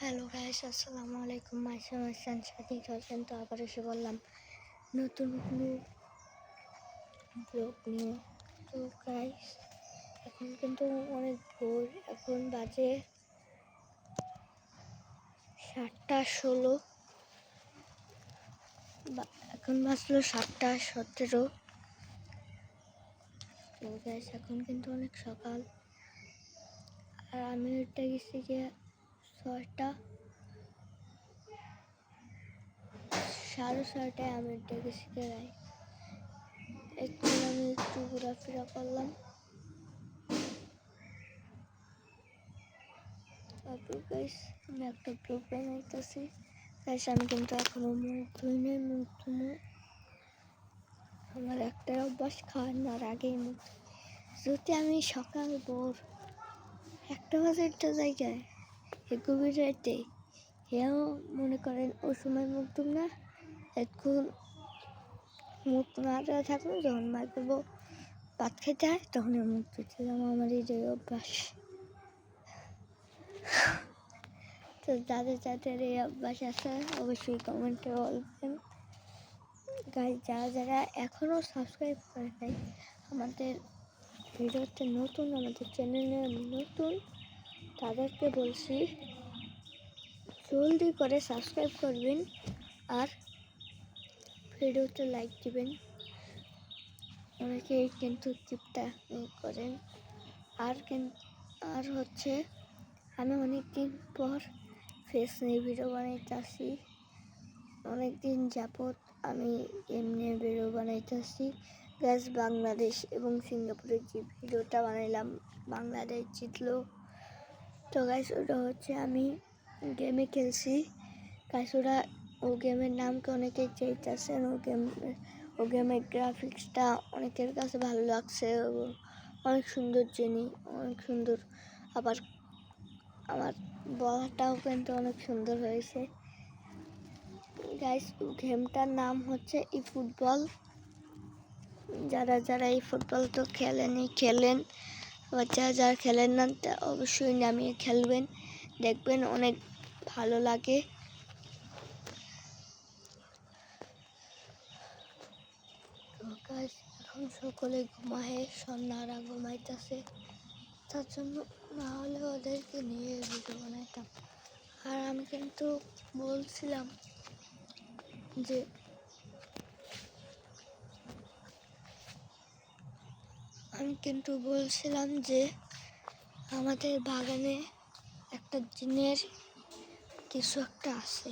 Hello guys, আসসালামু আলাইকুম। আমার সাথে চলছেন, তো আবার এসে বললাম নতুন ব্লগ নিয়ে। তো গাইস, এখন কিন্তু অনেক ভোর, এখন বাজে 7:16। এখন বাজলো 7:17। তো গাইস, এখন কিন্তু অনেক সকাল, আর আমি উঠে গেছি যে 6:30 আমি উঠে গেছি গাই। এখন আমি একটু ঘোরাফেরা করলাম। তারপর গাইস, আমি একটা ব্লগ বানাইতেছি। গাইস, আমি কিন্তু এখনো মুখ ধুই নাই। মুখ ধুমো, আমার একটা অভ্যাস, খাওয়ানোর আগেই মুখ। যদি আমি সকাল ভোর 1টা বাজে জায়গায় গভীর রাতে হেও মনে করেন ওই সময় মুখ ধুম না, এখন মুখ না দেওয়া থাকলো, যখন মাই করবো ভাত খেতে হয় তখন মুখ ধুচ্ছিলাম। আমার এই যে অভ্যাস। তো যাদের যাদের এই অভ্যাস আছে অবশ্যই কমেন্টে বলবেন। গাইস, যারা এখনও সাবস্ক্রাইব করে নাই, আমাদের ভিডিওতে নতুন, আমাদের চ্যানেলে নতুন, তাদেরকে বলছি জলদি করে সাবস্ক্রাইব করবেন আর ভিডিওতে লাইক দিবেন। অনেকেই কিন্তু টিপটা করেন। আর হচ্ছে, আমি অনেকদিন পর ফেস নিয়ে ভিডিও বানাইতেছি। অনেকদিন যাবত আমি এমনি ভিডিও বানাইতেছি। গ্যাস বাংলাদেশ এবং সিঙ্গাপুরের যে ভিডিওটা বানাইলাম, বাংলাদেশ জিতলো। তো গাইস, ওটা হচ্ছে আমি গেমে খেলছি। গাইস, ও গেমের নামকে অনেকেই চাইতেছেন। ও গেমের গ্রাফিক্সটা অনেকের কাছে ভালো লাগছে। অনেক সুন্দর জেনি, অনেক সুন্দর। আবার আমার বলাটাও কিন্তু অনেক সুন্দর হয়েছে। গাইস, গেমটার নাম হচ্ছে ই ফুটবল। যারা এই ফুটবল তো খেলেন, আবার যারা খেলেন না তা অবশ্যই নামিয়ে খেলবেন, দেখবেন অনেক ভালো লাগে। গাইস, এখন সকলে ঘুমায়, সন্ধ্যারা ঘুমাইতেছে, তার জন্য না হলে ওদেরকে নিয়ে ভিডিও বানাইতাম। আর আমি কিন্তু বলছিলাম যে আমাদের বাগানে একটা জিনের কিছু একটা আছে,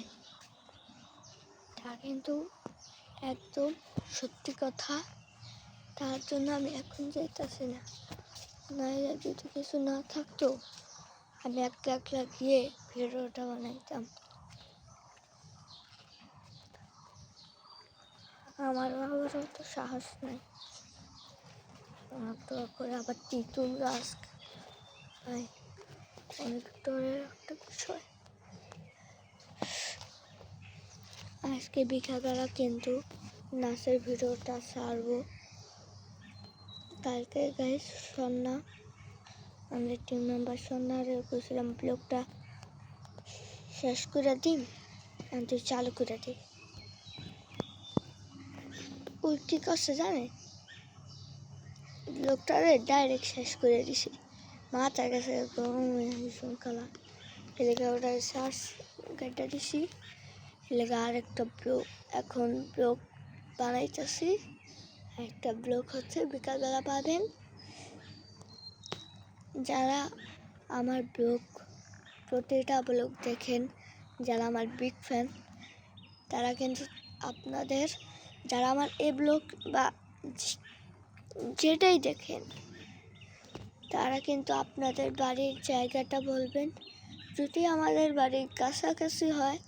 তা কিন্তু একদম সত্যি কথা। তার জন্য আমি এখন যাইতেছি না, নাহলে যদি কিছু না থাকতো আমি একলা গিয়ে ভিডিওটা বানাইতাম। আমার বাবারও তো সাহস নাই, আমার তো করে আবার তিতুল গাছ অনেক ডরের একটা বিষয়। আজকে বিকালবেলা কিন্তু নাচের ভিডিওটা ছাড়বো। কালকে গাইস সন্ধ্যা, আমাদের টিম মেম্বার সন্ধ্যারে বলছিলাম ব্লগটা শেষ করে দিন, তুই চালু করে দিই। ওই কী করছে জানে, ব্লগটারে ডাইরেক্ট শেষ করে দিছি। মাথার কাছে ভীষণ কালা, এলাকা ওটা শ্বাস কেটে দিছি। এলাকা আরেকটা ব্লগ এখন ব্লগ বানাইতেছি। একটা ব্লগ হচ্ছে বিকালবেলা পাবেন। যারা আমার ব্লগ প্রতিটা ব্লগ দেখেন, যারা আমার বিগ ফ্যান, তারা কিন্তু আপনাদের, যারা আমার এই ব্লগ বা যেটাই দেখেন, তারা কিন্তু আপনাদের বাড়ির জায়গাটা বলবেন। যদি আমাদের বাড়ির কাছাকাছি হয়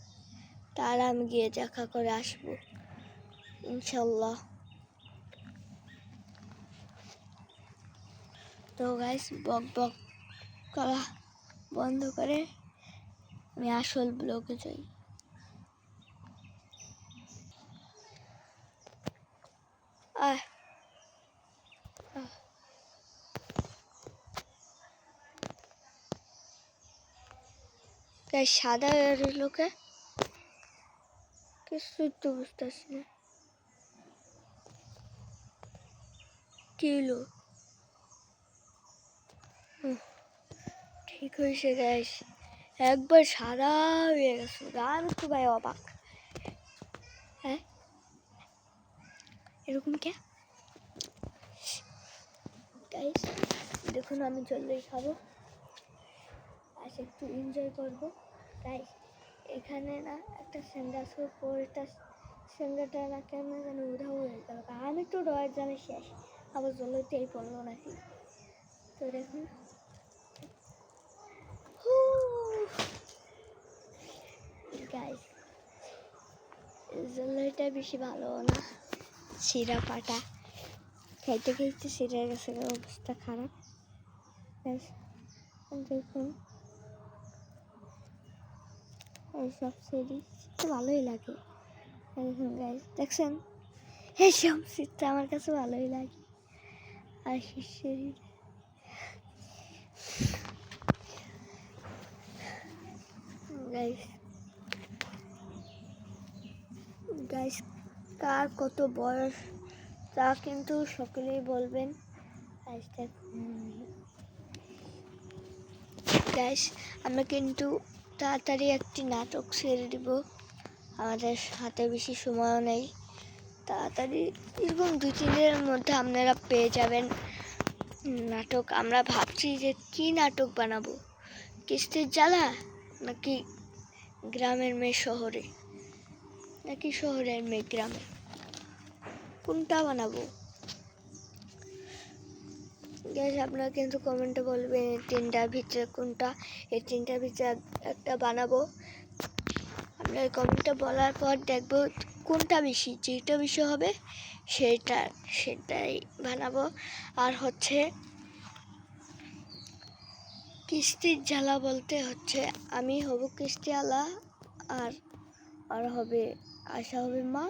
তাহলে আমি গিয়ে দেখা করে আসবো ইনশাল্লাহ। তো গাইস, বক করা বন্ধ করে আমি আসল ব্লগে যাই। গাইস সাদা আর লোকে কিছুই তো বুঝতেছি না কি হলো। ঠিক হয়েছে গাইস, একবার সাদা হয়ে গেছে। আমি তো ভাই অবাক, হ্যাঁ এরকম কে গাইস। দেখুন আমি জলদি খাবো আর একটু এনজয় করবো গাইস। এখানে না একটা স্যান্ডা শোর পরেটা স্যান্ডাটা না কেমন যেন উধাও হয়ে গেল। আমি তো ডয়ের জানে শেষ, আবার জলতেই পড়লো নাকি। তো দেখুন গাইস, জলটা বেশি ভালো না, শিরা পাটা খাইতে খাইতে শিরা গেছে, অবস্থা খারাপ গাইস। দেখুন এইসব সিরিজ তো ভালোই লাগে। দেখুন গাইস, দেখছেন এইসব সিরিজটা আমার কাছে ভালোই লাগে। আর সিরিজ গাইস, গাইস কার কত বয়স তা কিন্তু সকলেই বলবেন। গাইস আমরা কিন্তু তাড়াতাড়ি একটি নাটক ছেড়ে দিব, আমাদের হাতে বেশি সময়ও নেই। তাড়াতাড়ি এরকম 2-3 দিনের মধ্যে আপনারা পেয়ে যাবেন নাটক। আমরা ভাবছি যে কি নাটক বানাবো, কিস্তির জ্বালা নাকি গ্রামের মেয়ে শহরে, নাকি শহরের মেয়ে গ্রামে, কোনটা বানাবো গাইস। আপনারা কিন্তু কমেন্টে বলবেন এই 3টার ভিতরে কোনটা, এই 3টার ভিতরে একটা বানাবো। আপনার কমেন্টে বলার পর দেখবো কোনটা বেশি, যেটা বেশি হবে সেটাই বানাবো। আর হচ্ছে কিস্তির জ্বালা বলতে হচ্ছে আমি হব কিস্তিওয়ালা, আর হবে আশা হবে মা,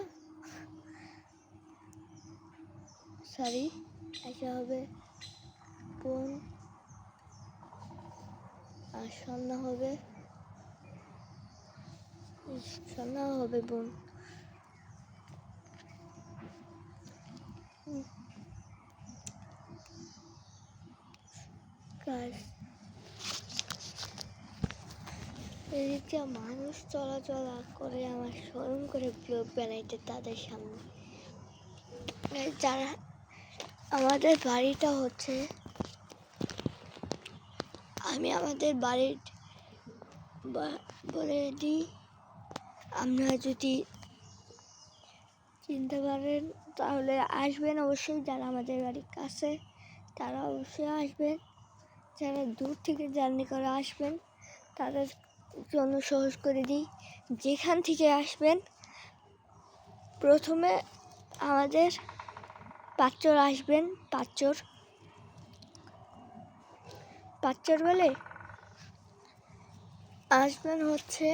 সরি আশা হবে বোন, আর সন্ধ্যা হবে বোন। এদিকে মানুষ চলাচল করে, আমার শরম করে ব্লগ বানাইতে তাদের সামনে। যারা আমাদের বাড়িটা হচ্ছে, আমি আমাদের বাড়ির বলে দিই, আপনারা যদি চিনতে পারেন তাহলে আসবেন অবশ্যই। যারা আমাদের বাড়ির কাছে তারা অবশ্যই আসবেন, যারা দূর থেকে জার্নি করে আসবেন তাদের জন্য সহজ করে দিই। যেখান থেকে আসবেন প্রথমে আমাদের পাঁচচর আসবেন, পাঁচচর বলে আসবেন হচ্ছে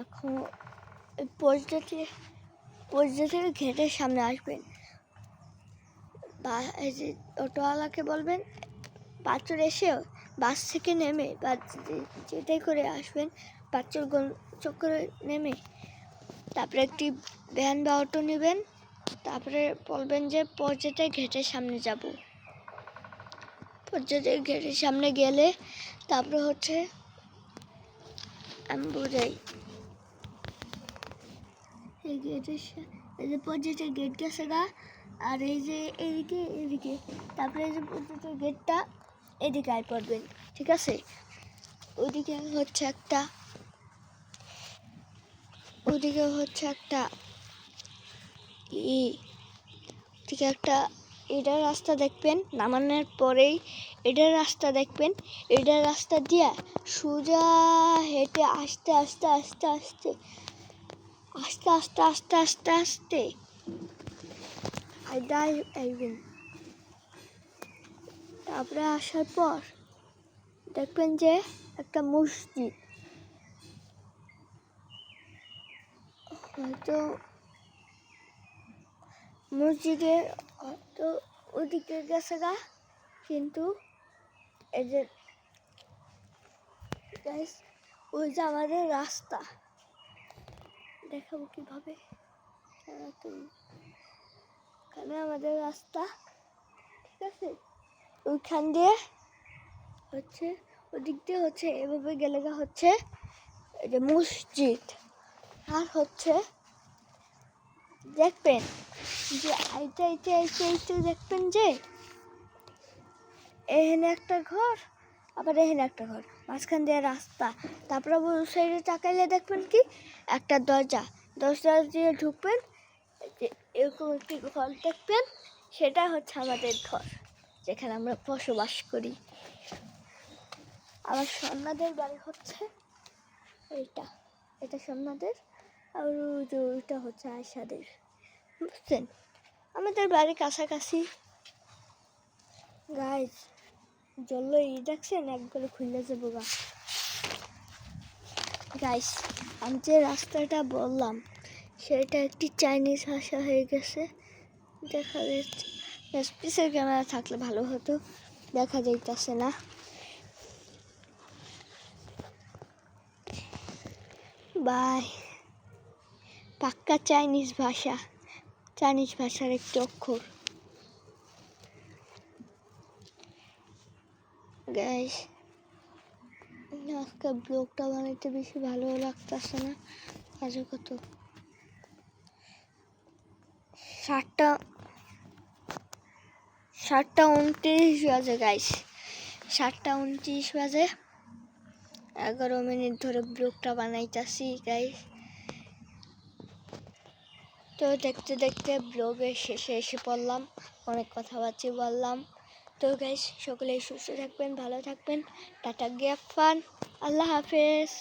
এখন পর্যটক ঘেটের সামনে আসবেন, বা এই যে অটোওয়ালাকে বলবেন পাঁচচর এসে বাস থেকে নেমে বা যেটাই করে আসবেন, পাঁচচর গোল চক্করে নেমে তারপরে একটি ভ্যান বা অটো নেবেন। তারপরে বলবেন যে পর্যটক ঘেটের সামনে যাব। পর্যটক ঘেটের সামনে গেলে তারপরে হচ্ছে আমি বোঝাই, এই গেটের এই যে পর্যটক গেট গেছে গা, আর এই যে এদিকে তারপরে এই যে পর্যটক গেটটা এদিকে আয় পড়বেন, ঠিক আছে। ওদিকে হচ্ছে একটা ঠিক একটা এটার রাস্তা দেখবেন, নামানোর পরেই এটার রাস্তা দেখবেন। এটার রাস্তা দিয়ে সোজা হেঁটে আস্তে আস্তে আস্তে আস্তে আস্তে আস্তে আস্তে আস্তে আস্তে আইবেন। তারপরে আসার পর দেখবেন যে একটা মসজিদ, হয়তো মসজিদের হয়তো ওদিকে গেছে গা, কিন্তু এই যে গাইস, ওই যে আমাদের রাস্তা, দেখাবো কিভাবে। এখানে আমাদের রাস্তা, ঠিক আছে, ওইখান দিয়ে হচ্ছে, ওদিক দিয়ে হচ্ছে এভাবে গেলে হচ্ছে এই যে মসজিদ। আর হচ্ছে দেখবেন যে আইতে আইতে আইতে আইতে দেখবেন যে এখানে একটা ঘর, আবার এখানে একটা ঘর, মাঝখান দিয়ে রাস্তা। তারপরে ওই সাইডে তাকাইলে দেখবেন কি একটা দরজা, দরজা দিয়ে ঢুকবেন, যে এরকম একটি ঘর দেখবেন, সেটা হচ্ছে আমাদের ঘর, যেখানে আমরা বসবাস করি। আমার সন্নাদের বাড়ি হচ্ছে এইটা, এটা সন্নাদের, আর ওইটা হচ্ছে আয়সাদের, বুঝছেন? আমাদের বাড়ি কাছাকাছি। গাইজ জল্লো দেখছেন, একবারে খুলে যাবো গা। গাইস, আমি যে রাস্তাটা বললাম সেটা একটি চাইনিজ ভাষা হয়ে গেছে, দেখা যাচ্ছে। পিসের ক্যামেরা থাকলে ভালো হতো, দেখা যাইতেছে না। বাই, পাক্কা চাইনিজ ভাষা, চাইনিজ ভাষার একটি অক্ষর। গাইস, আজকে ব্লগটা বানাইতে বেশি ভালো লাগতেছে না, কাজে কত 7:29 বাজে গাইস, 7:29 বাজে, 11 মিনিট ধরে ব্লগটা বানাইতেছি গাইস। তো দেখতে দেখতে ব্লগের শেষে এসে পড়লাম, অনেক কথাবার্তা বললাম। তো গাইস, সকলেই সুস্থ থাকবেন, ভালো থাকবেন, টাটা, গেফ ফান, আল্লাহ হাফেজ।